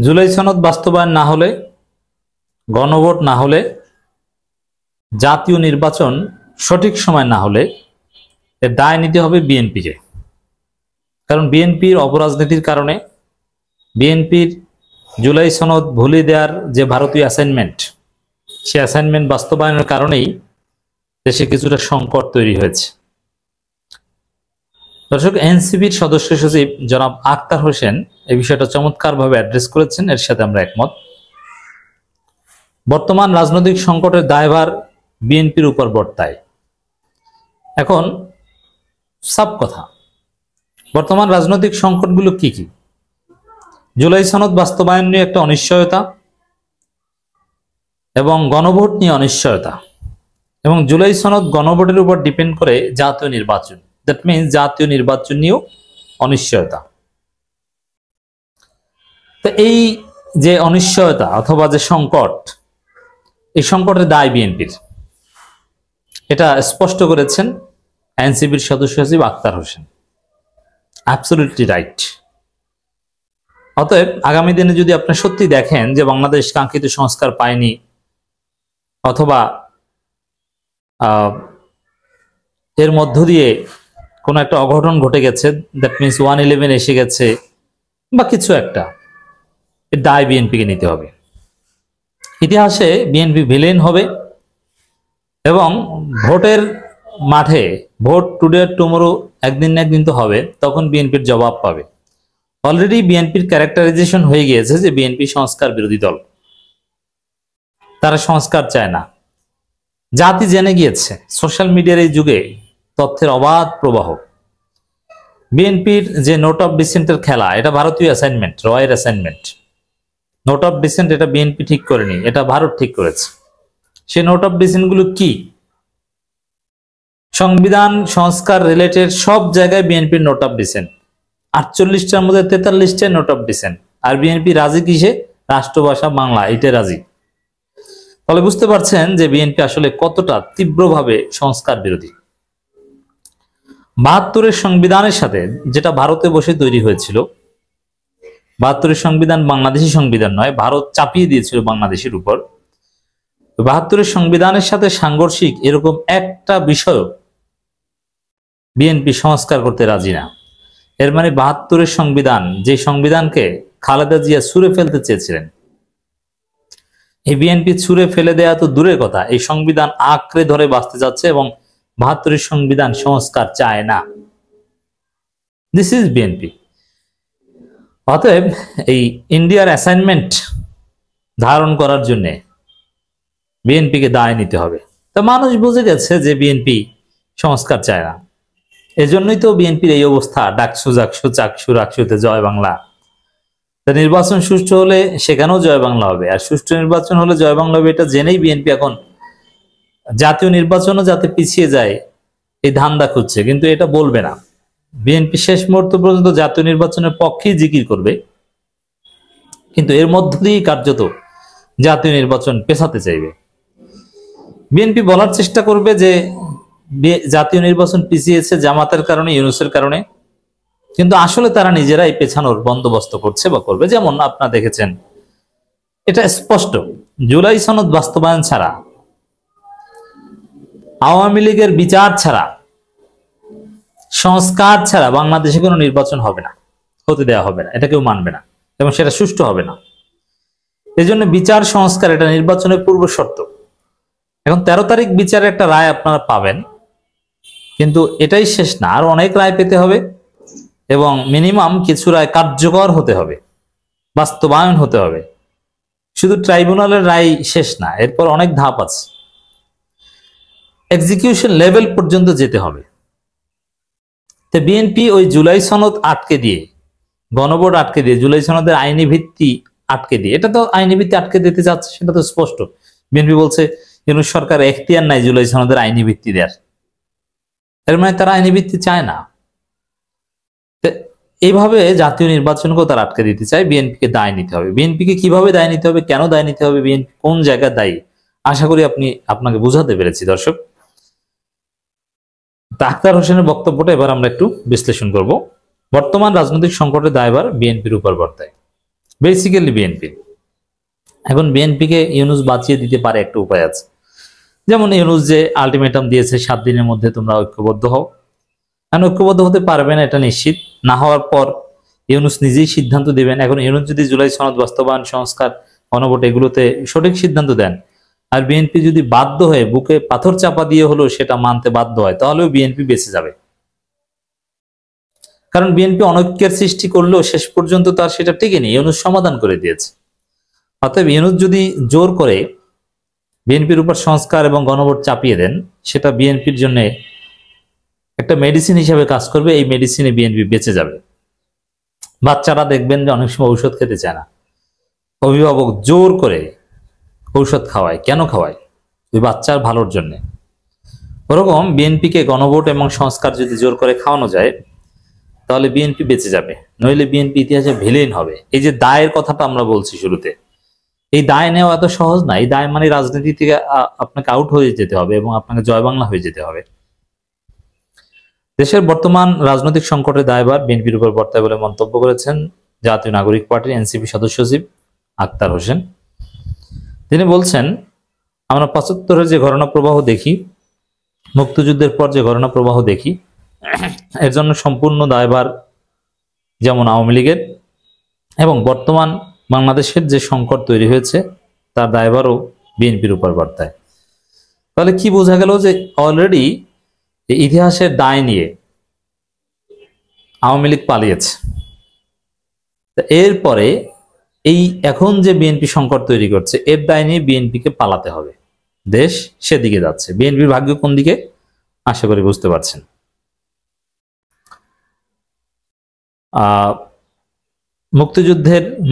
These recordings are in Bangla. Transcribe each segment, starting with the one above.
জুলাই সনদ বাস্তবায়ন না হলে, গণভোট না হলে, জাতীয় নির্বাচন সঠিক সময় না হলে এর দায় নিতে হবে বিএনপিকে। কারণ বিএনপির অপরাজনীতির কারণে, বিএনপির জুলাই সনদ ভুলিয়ে দেওয়ার যে ভারতীয় অ্যাসাইনমেন্ট, সে অ্যাসাইনমেন্ট বাস্তবায়নের কারণেই দেশে কিছুটা সংকট তৈরি হয়েছে। দর্শক, এনসিপির সদস্য সচিব জনাব আক্তার হোসেন এই বিষয়টা চমৎকারভাবে অ্যাড্রেস করেছেন, এর সাথে আমরা একমত। বর্তমান রাজনৈতিক সংকটের দায়ভার বিএনপির উপর বর্তায়। এখন সব কথা, বর্তমান রাজনৈতিক সংকটগুলো কি কি? জুলাই সনদ বাস্তবায়ন নিয়ে একটা অনিশ্চয়তা, এবং গণভোট নিয়ে অনিশ্চয়তা, এবং জুলাই সনদ গণভোটের উপর ডিপেন্ড করে জাতীয় নির্বাচন। দ্যাট মিনস জাতীয় নির্বাচন নিয়েও অনিশ্চয়তা। তো এই যে অনিশ্চয়তা অথবা যে সংকট, এই সংকটের দায় বিএনপির, এটা স্পষ্ট করেছেন এনসিপির সদস্য সচিব আক্তার হোসেন। Absolutely right. অতএব আগামী দিনে যদি আপনি সত্যি দেখেন যে বাংলাদেশ কাঙ্ক্ষিত সংস্কার পায়নি, অথবা এর মধ্য দিয়ে কোনো একটা অঘটন ঘটে গেছে, দ্যাট মিনস 111 এসে গেছে বা কিছু একটা, এর দায় বিএনপিকে নিতে হবে। ইতিহাসে বিএনপি ভিলেন হবে, এবং ভোটের মাঠে, ভোট টুডে টুমোরো, একদিন না একদিন তো হবে, তখন বিএনপির জবাব পাবে। অলরেডি বিএনপির ক্যারেক্টারাইজেশন হয়ে গিয়েছে যে বিএনপি সংস্কার বিরোধী দল, তারা সংস্কার চায় না। জাতি জেনে গিয়েছে সোশ্যাল মিডিয়ার এই যুগে তথ্যের অবাধ প্রবাহ। বিএনপির যে নোট অফ ডিসেন্টের খেলা, এটা ভারতীয় অ্যাসাইনমেন্ট, রয়ের অ্যাসাইনমেন্ট। নোট অফ ডিসেন্ট এটা বিএনপি ঠিক করেনি, এটা ভারত ঠিক করেছে। সেই নোট অফ ডিসেন্ট গুলো কি? সংবিধান সংস্কার রিলেটেড সব জায়গায় বিএনপির নোট অফ ডিসেন্ট, 48টার মধ্যে 43টায় নোট অফ ডিসেন্ট। আর বিএনপি রাজি কিসে? রাষ্ট্রভাষা বাংলা, এটা রাজি। তাহলে বুঝতে পারছেন যে বিএনপি আসলে কতটা তীব্রভাবে সংস্কার বিরোধী। 72-এর সংবিধানের সাথে, যেটা ভারতে বসে তৈরি হয়েছিল, 72-এর সংবিধান বাংলাদেশি সংবিধান নয়, ভারত চাপিয়ে দিয়েছিল বাংলাদেশের উপর। 72-এর সংবিধানের সাথে সাংঘর্ষিক এরকম একটা বিষয় বিএনপি সংস্কার করতে রাজি না। এর মানে 72-এর সংবিধান, যে সংবিধানকে খালেদা জিয়া ছুঁড়ে ফেলতে চেয়েছিলেন, এই বিএনপি ছুঁড়ে ফেলে দেয়া তো দূরের কথা, এই সংবিধান আঁকড়ে ধরে বাঁচতে যাচ্ছে, এবং 72-এর সংবিধান সংস্কার চায় না। This is BNP. অতএব এই ইন্ডিয়ার অ্যাসাইনমেন্ট ধারণ করার জন্য বিএনপিকে দায় নিতে হবে। তো মানুষ বুঝে গেছে যে বিএনপি সংস্কার চায় না। এজন্যই তো বিএনপির এই অবস্থা, ডাকসু জাকসু চাকসু রাকসুতে জয় বাংলা। নির্বাচন সুষ্ঠু হলে সেখানেও জয় বাংলা হবে, আর সুষ্ঠু নির্বাচন হলে জয় বাংলা হবে, এটা জেনেই বিএনপি এখন জাতীয় নির্বাচনও যাতে পিছিয়ে যায় এই ধান্দা খুঁজছে। কিন্তু এটা বলবে না। বিএনপি শেষ মুহূর্ত পর্যন্ত জাতীয় নির্বাচনের পক্ষেই জিকির করবে, কিন্তু এর মধ্য দিয়েই কার্যত জাতীয় নির্বাচন পেছাতে চাইবে। বিএনপি বলার চেষ্টা করবে যে জাতীয় নির্বাচন পিছিয়েছে জামাতের কারণে, ইউনূসের কারণে, কিন্তু আসলে তারা নিজেরাই পেছানোর বন্দোবস্ত করছে বা করবে। যেমন আপনারা দেখেছেন, এটা স্পষ্ট, জুলাই সনদ বাস্তবায়ন ছাড়া, আওয়ামী লীগের বিচার ছাড়া, সংস্কার ছাড়া বাংলাদেশে কোনো নির্বাচন হবে না, হতে দেওয়া হবে না, এটা কেউ মানবে না, এবং সেটা সুষ্ঠু হবে না। এই জন্য বিচার সংস্কার এটা নির্বাচনের পূর্ব শর্ত। এখন 13 তারিখ বিচারের একটা রায় আপনারা পাবেন, কিন্তু এটাই শেষ না, আর অনেক রায় পেতে হবে, এবং মিনিমাম কিছু রায় কার্যকর হতে হবে, বাস্তবায়ন হতে হবে। শুধু ট্রাইব্যুনালের রায় শেষ না, এরপর অনেক ধাপ আছে, এক্সিকিউশন লেভেল পর্যন্ত যেতে হবে। তো বিএনপি ওই জুলাই সনদ আটকে দিয়ে, গণভোট আটকে দিয়ে, জুলাই সনদের আইনি ভিত্তি আটকে দিয়ে, এটা তো আইনি ভিত্তি আটকে দিতে যাচ্ছে, সেটা তো স্পষ্ট। বিএনপি বলছে ইউনূস সরকার এখতিয়ার নাই জুলাই সনদের আইনি ভিত্তি দেয়ার, এর মানে তারা আইনি ভিত্তি চায় না। এইভাবে জাতীয় নির্বাচনকেও তারা আটকে দিতে চায়। বিএনপিকে দায় নিতে হবে। বিএনপিকে কিভাবে দায় নিতে হবে, কেন দায় নিতে হবে, বিএনপি কোন জায়গায় দায়ী, আশা করি আপনাকে বুঝাতে পেরেছি দর্শক। আক্তার হোসেনের বক্তব্যটা এবার আমরা একটু বিশ্লেষণ করব। বর্তমান রাজনৈতিক সংকটের দায়ভার বিএনপির উপর বর্তায়। Basically BNP. এখন বিএনপিকে ইউনূস বাঁচিয়ে দিতে পারে একটা উপায় আছে, যেমন ইউনূস যে আলটিমেটাম দিয়েছে 7 দিনের মধ্যে তোমরা ঐক্যবদ্ধ হও। কারণ ঐক্যবদ্ধ হতে পারবে না এটা নিশ্চিত, না হওয়ার পর ইউনূস নিজেই সিদ্ধান্ত দেবেন। এখন ইউনূস যদি জুলাই সনদ বাস্তবায়ন, সংস্কার, গণভোট এগুলোতে সঠিক সিদ্ধান্ত দেন, আর বিএনপি যদি বাধ্য হয়ে বুকে পাথর চাপা দিয়ে হলেও সেটা মানতে বাধ্য হয়, তাহলেও বিএনপি বেঁচে যাবে। কারণ বিএনপি অনৈক্যের সৃষ্টি করলেও শেষ পর্যন্ত তার সেটা টিকেনি, ইউনূস সমাধান করে দিয়েছে। অতএব ইউনূস যদি জোর করে বিএনপির উপর সংস্কার এবং গণভোট চাপিয়ে দেন, সেটা বিএনপির জন্য একটা মেডিসিন হিসেবে কাজ করবে। এই মেডিসিনে বিএনপি বেঁচে যাবে। বাচ্চারা দেখবেন যে অনেক সময় ঔষধ খেতে চায় না, অভিভাবক জোর করে ঔষধ খাওয়ায়। কেন খাওয়ায়? ওই বাচ্চার ভালোর জন্য। ওরকম বিএনপিকে গণভোট এবং সংস্কার যদি জোর করে খাওয়ানো যায়, তাহলে বিএনপি বেঁচে যাবে, নইলে বিএনপি ইতিহাসে ভিলেন হবে। এই যে দায়ের কথাটা আমরা বলছি শুরুতে, এই দায় নেওয়া এত সহজ না। এই দায় মানে রাজনীতি থেকে আপনাকে আউট হয়ে যেতে হবে এবং আপনাকে জয় বাংলা হয়ে যেতে হবে। দেশের বর্তমান রাজনৈতিক সংকটের দায়ভার বিএনপির উপর বর্তায় বলে মন্তব্য করেছেন জাতীয় নাগরিক পার্টির এনসিপি সদস্য সচিব আক্তার হোসেন। তিনি বলছেন, আমরা ৭৫-এর যে ঘটনা প্রবাহ দেখি, মুক্তিযুদ্ধের পর যে ঘটনা প্রবাহ দেখি, এর জন্য সম্পূর্ণ দায়ভার যেমন আওয়ামী লীগের, এবং বর্তমান বাংলাদেশের যে সংকট তৈরি হয়েছে তার দায়ভারও বিএনপির উপর বর্তায়। তাহলে কি বোঝা গেল? যে অলরেডি ইতিহাসের দায় নিয়ে আওয়ামী লীগ পালিয়েছে। এরপরে এই এখন যে বিএনপি সংকট তৈরি করছে, এর দায় নিয়ে বিএনপিকে পালাতে হবে। দেশ সেদিকে যাচ্ছে। বিএনপির ভাগ্য কোন দিকে আশা করি বুঝতে পারছেন।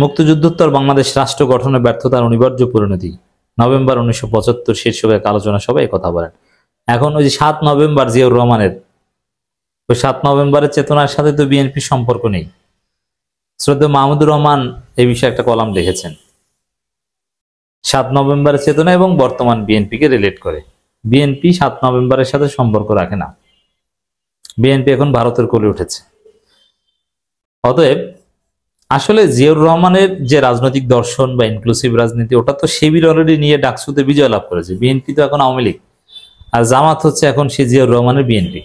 মুক্তিযুদ্ধোত্তর বাংলাদেশ রাষ্ট্র গঠনের ব্যর্থতার অনিবার্য পরিণতি, নভেম্বর 1975 শীর্ষক এক আলোচনা সভায় কথা বলেন। এখন ওই যে 7 নভেম্বর জিয়াউর রহমানের, ওই 7 নভেম্বরের চেতনার সাথে তো বিএনপির সম্পর্ক নেই। শ্রদ্ধেয় মাহমুদুর রহমান এই বিষয়ে একটা কলাম লিখেছেন, 7 নভেম্বরের চেতনা এবং বর্তমান বিএনপিকে রিলেট করে। বিএনপি 7 নভেম্বরের সাথে সম্পর্ক রাখে না। বিএনপি এখন ভারতের কোলে উঠেছে। অতএব আসলে জিয়াউর রহমানের যে রাজনৈতিক দর্শন বা ইনক্লুসিভ রাজনীতি, ওটা তো শিবির অলরেডি নিয়ে ডাকসুতে বিজয় লাভ করেছে। বিএনপি তো এখন আওয়ামী লীগ, আর জামাত হচ্ছে এখন সে জিয়াউর রহমানের বিএনপি,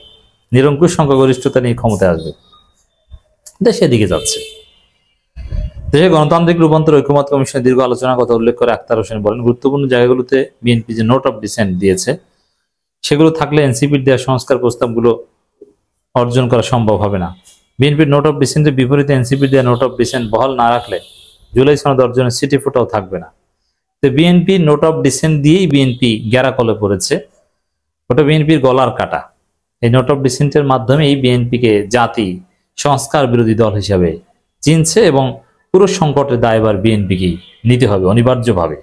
নিরঙ্কুশ সংখ্যাগরিষ্ঠতা নিয়ে ক্ষমতায় আসবে। দেশ সেদিকে যাচ্ছে। দেশে গণতান্ত্রিক রূপান্তর ঐক্যমত্য কমিশনের দীর্ঘ আলোচনার কথা উল্লেখ করে আক্তার হোসেন বলেন, গুরুত্বপূর্ণ জায়গাগুলোতে বিএনপি যে নোট অফ ডিসেন্ট দিয়েছে, সেগুলো থাকলে এনসিপির দেওয়া সংস্কার প্রস্তাবগুলো অর্জন করা সম্ভব হবে না। বিএনপির নোট অফ ডিসেন্টের বিপরীতে এনসিপির দেওয়া নোট অফ ডিসেন্ট বহাল না রাখলে জুলাই সনদ অর্জনের সিটি ফোটাও থাকবে না। তো বিএনপি নোট অফ ডিসেন্ট দিয়েই বিএনপি গ্যারাকলে পড়েছে। ওটা বিএনপির গলার কাটা। এই নোট অফ ডিসেন্টের মাধ্যমে এই বিএনপিকে জাতি সংস্কার বিরোধী দল হিসাবে চিনছে এবং পুরো সংকটের দায়ভার বিএনপিকেই নিতে হবে অনিবার্যভাবে।